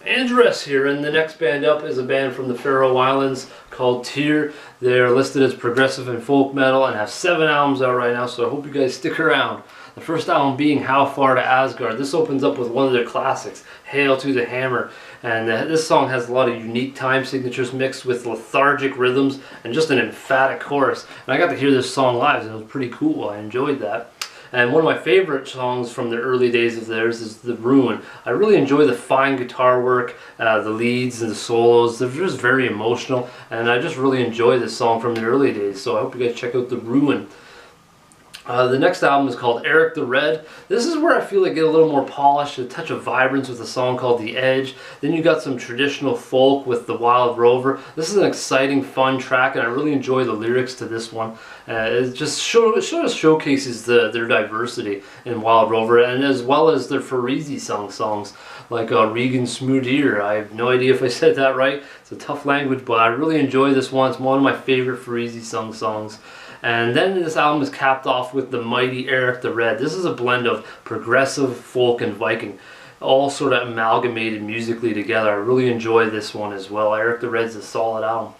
Andress here, and the next band up is a band from the Faroe Islands called Tyr. They're listed as progressive and folk metal and have 7 albums out right now, so I hope you guys stick around. The first album being How Far to Asgard. This opens up with one of their classics, Hail to the Hammer, and this song has a lot of unique time signatures mixed with lethargic rhythms and just an emphatic chorus. And I got to hear this song live and it was pretty cool. I enjoyed that. And one of my favorite songs from the early days of theirs is The Ruin. I really enjoy the fine guitar work, the leads and the solos. They're just very emotional, and I just really enjoy this song from the early days, so I hope you guys check out The Ruin. The next album is called Eric the Red. This is where I feel like get a little more polished, a touch of vibrance with a song called The Edge. Then you got some traditional folk with The Wild Rover. This is an exciting, fun track, and I really enjoy the lyrics to this one. It just showcases their diversity in Wild Rover, and as well as their Fareezy songs like Regan Smoothier. I have no idea if I said that right. It's a tough language, but I really enjoy this one. It's one of my favorite Fareezy songs. And then this album is capped off with the mighty Eric the Red. This is a blend of progressive, folk, and Viking, all sort of amalgamated musically together. I really enjoy this one as well. Eric the Red's a solid album.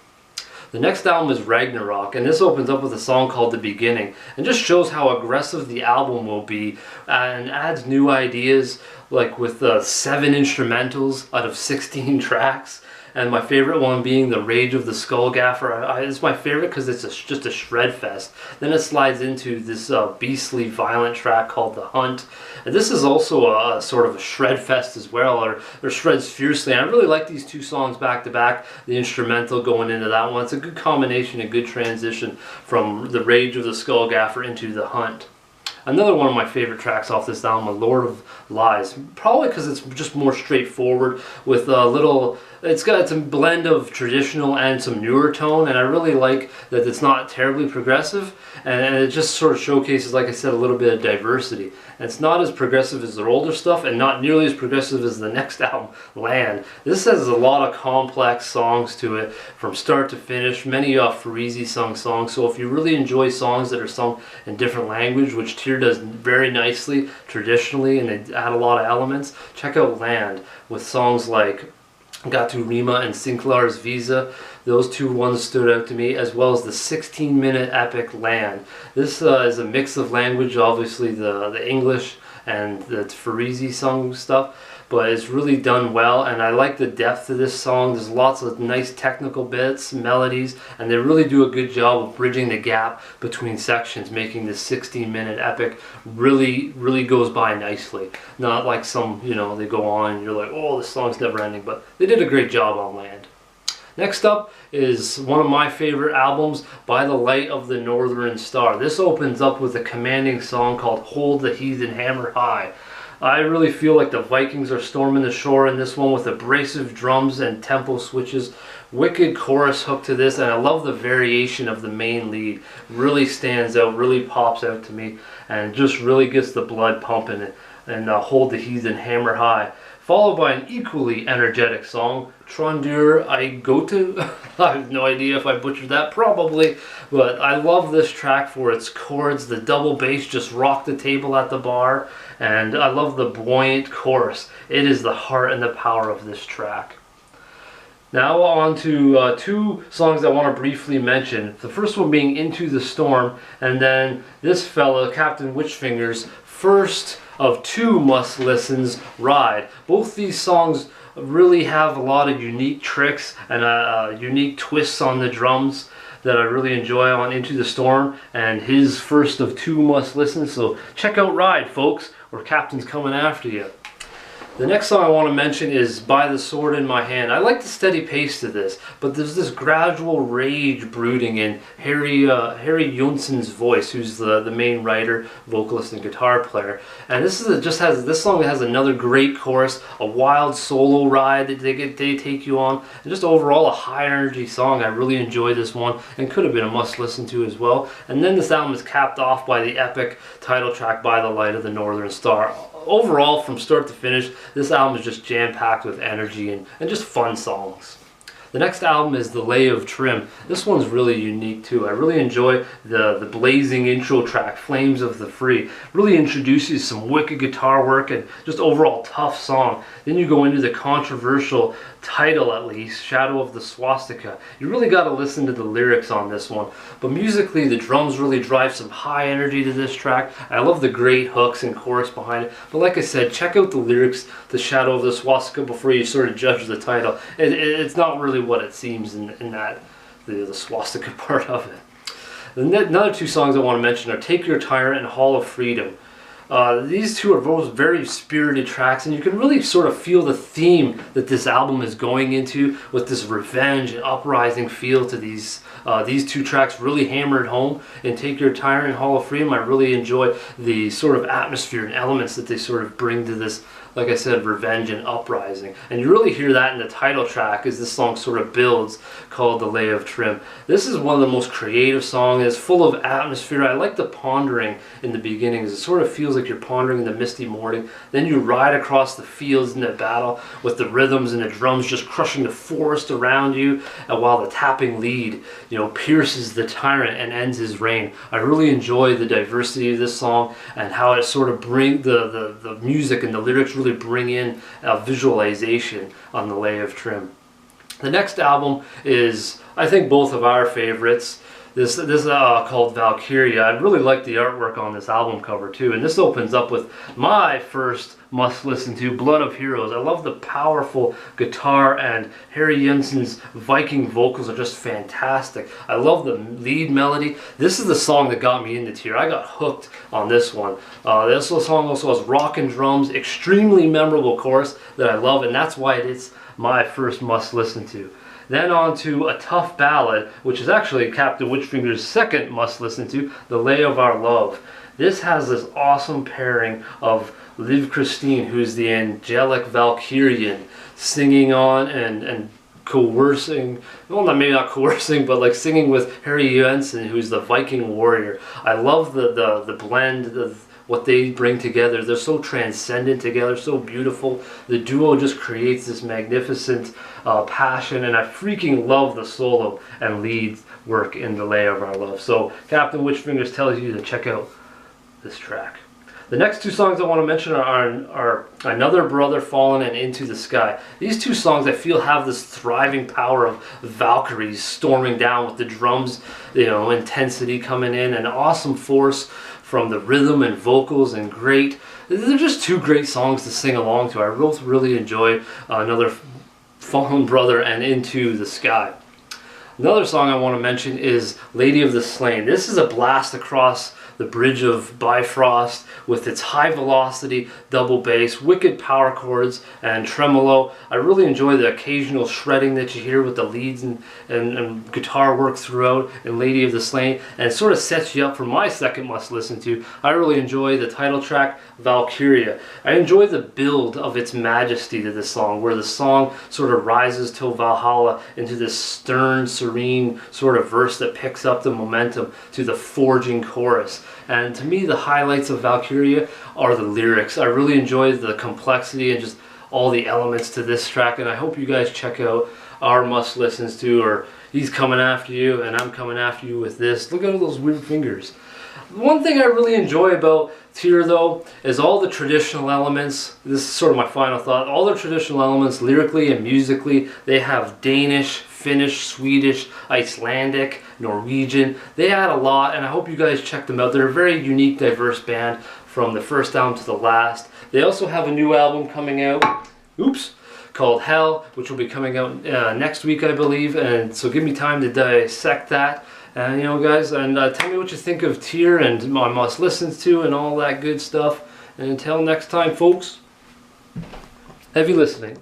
The next album is Ragnarok, and this opens up with a song called The Beginning, and just shows how aggressive the album will be, and adds new ideas, like with 7 instrumentals out of 16 tracks. And my favorite one being The Rage of the Skullgaffer. It's my favorite because it's just a shred fest. Then it slides into this beastly violent track called The Hunt. And this is also a sort of a shred fest as well, or shreds fiercely. And I really like these 2 songs back to back. The instrumental going into that one. It's a good combination, a good transition from The Rage of the Skullgaffer into The Hunt. Another one of my favorite tracks off this album, Lord of Lies, probably because it's just more straightforward with a little, it's got some blend of traditional and some newer tone, and I really like that it's not terribly progressive, and it just sort of showcases, like I said, a little bit of diversity. And it's not as progressive as their older stuff, and not nearly as progressive as the next album, Land. This has a lot of complex songs to it, from start to finish, many Fareezy songs, so if you really enjoy songs that are sung in different language, which Tyr does very nicely, traditionally, and they add a lot of elements, check out Land, with songs like Gatu Rima and Sinclair's Visa. Those 2 ones stood out to me, as well as the 16-minute epic Land. This is a mix of language, obviously the English and the Fareezy song stuff, but it's really done well, and I like the depth of this song. There's lots of nice technical bits, melodies, and they really do a good job of bridging the gap between sections, making this 16-minute epic really goes by nicely. Not like some, they go on and you're like, oh, this song's never ending, but they did a great job on Land. Next up is one of my favorite albums, By the Light of the Northern Star. This opens up with a commanding song called Hold the Heathen Hammer High. I really feel like the Vikings are storming the shore in this one with abrasive drums and tempo switches. Wicked chorus hook to this, and I love the variation of the main lead. Really stands out, really pops out to me, and just really gets the blood pumping, and Hold the Heathen Hammer High. Followed by an equally energetic song, Trondur I Go To. I have no idea if I butchered that, probably, but I love this track for its chords. The double bass just rocked the table at the bar, and I love the buoyant chorus. It is the heart and the power of this track. Now on to 2 songs I want to briefly mention. The first one being Into the Storm, and then this fella, Captain Witchfinger's first of 2 must listens, Ride. Both these songs really have a lot of unique tricks and unique twists on the drums that I really enjoy on Into the Storm, and his first of 2 must listens, so check out Ride, folks, or Captain's coming after you. The next song I want to mention is By the Sword in My Hand. I like the steady pace to this, but there's this gradual rage brooding in Harry Jonsson's voice, who's the main writer, vocalist, and guitar player. And this song has another great chorus, a wild solo ride that they take you on, and just overall a high energy song. I really enjoy this one, and could have been a must listen to as well. And then this album is capped off by the epic title track, By the Light of the Northern Star. Overall, from start to finish, this album is just jam-packed with energy and just fun songs. The next album is The Lay of Trim. This one's really unique too. I really enjoy the blazing intro track, Flames of the Free. Really introduces some wicked guitar work and just overall tough song. Then you go into the controversial title, at least, Shadow of the Swastika. You really got to listen to the lyrics on this one. But musically, the drums really drive some high energy to this track. I love the great hooks and chorus behind it. But like I said, check out the lyrics, The Shadow of the Swastika, before you sort of judge the title. It's not really what it seems in that the swastika part of it. Another two songs I want to mention are Take Your Tyrant and Hall of Freedom. These two are both very spirited tracks, and you can really sort of feel the theme that this album is going into, with this revenge and uprising feel to these two tracks really hammered home. In Take Your Tyrant and Hall of Freedom, I really enjoy the sort of atmosphere and elements that they sort of bring to this, like I said, revenge and uprising. And you really hear that in the title track as this song sort of builds, called The Lay of Trim. This is one of the most creative songs. It's full of atmosphere. I like the pondering in the beginning. It sort of feels like you're pondering in the misty morning. Then you ride across the fields in the battle with the rhythms and the drums just crushing the forest around you, and while the tapping lead, pierces the tyrant and ends his reign. I really enjoy the diversity of this song and how it sort of brings the music and the lyrics really bring in a visualization on The Lay of Trim. The next album is, I think, both of our favorites. This is called Valkyria. I really like the artwork on this album cover too, and this opens up with my first must listen to, Blood of Heroes. I love the powerful guitar, and Harry Jensen's Viking vocals are just fantastic. I love the lead melody. This is the song that got me into Tyr. I got hooked on this one. This song also has rock and drums, extremely memorable chorus that I love, and that's why it's my first must listen to. Then on to a tough ballad, which is actually Captain Witchfinger's second must listen to, The Lay of Our Love. This has this awesome pairing of Liv Christine, who's the angelic Valkyrian, singing on and coercing, well, maybe not coercing, but like singing with Harry Jensen, who's the Viking warrior. I love the blend of what they bring together. They're so transcendent together, so beautiful. The duo just creates this magnificent passion, and I freaking love the solo and lead work in The Lay of Our Love. So Captain Witchfingers tells you to check out this track. The next two songs I want to mention are Another Brother Fallen and Into the Sky. These two songs I feel have this thriving power of Valkyries storming down with the drums, intensity coming in, and awesome force from the rhythm and vocals, and they're just two great songs to sing along to. I both really enjoy Another Fallen Brother and Into the Sky. Another song I want to mention is Lady of the Slain. This is a blast across the bridge of Bifrost with its high velocity double bass, wicked power chords, and tremolo. I really enjoy the occasional shredding that you hear with the leads and guitar work throughout in Lady of the Slain, and it sort of sets you up for my second must listen to. I really enjoy the title track, Valkyria. I enjoy the build of its majesty to this song, where the song sort of rises till Valhalla into this stern, serene sort of verse that picks up the momentum to the forging chorus. And to me, the highlights of Valkyria are the lyrics. I really enjoy the complexity and just all the elements to this track, and I hope you guys check out our must listens to, or He's Coming After You and I'm Coming After You with this. Look at those weird fingers. One thing I really enjoy about Tyr, though, is all the traditional elements. This is sort of my final thought. All the traditional elements, lyrically and musically, they have Danish, Finnish, Swedish, Icelandic, Norwegian. They add a lot, and I hope you guys check them out. They're a very unique, diverse band from the first album to the last. They also have a new album coming out, called Hell, which will be coming out next week, I believe. And so give me time to dissect that. And guys, and tell me what you think of Tyr and my must listens to and all that good stuff. And until next time, folks, heavy listening.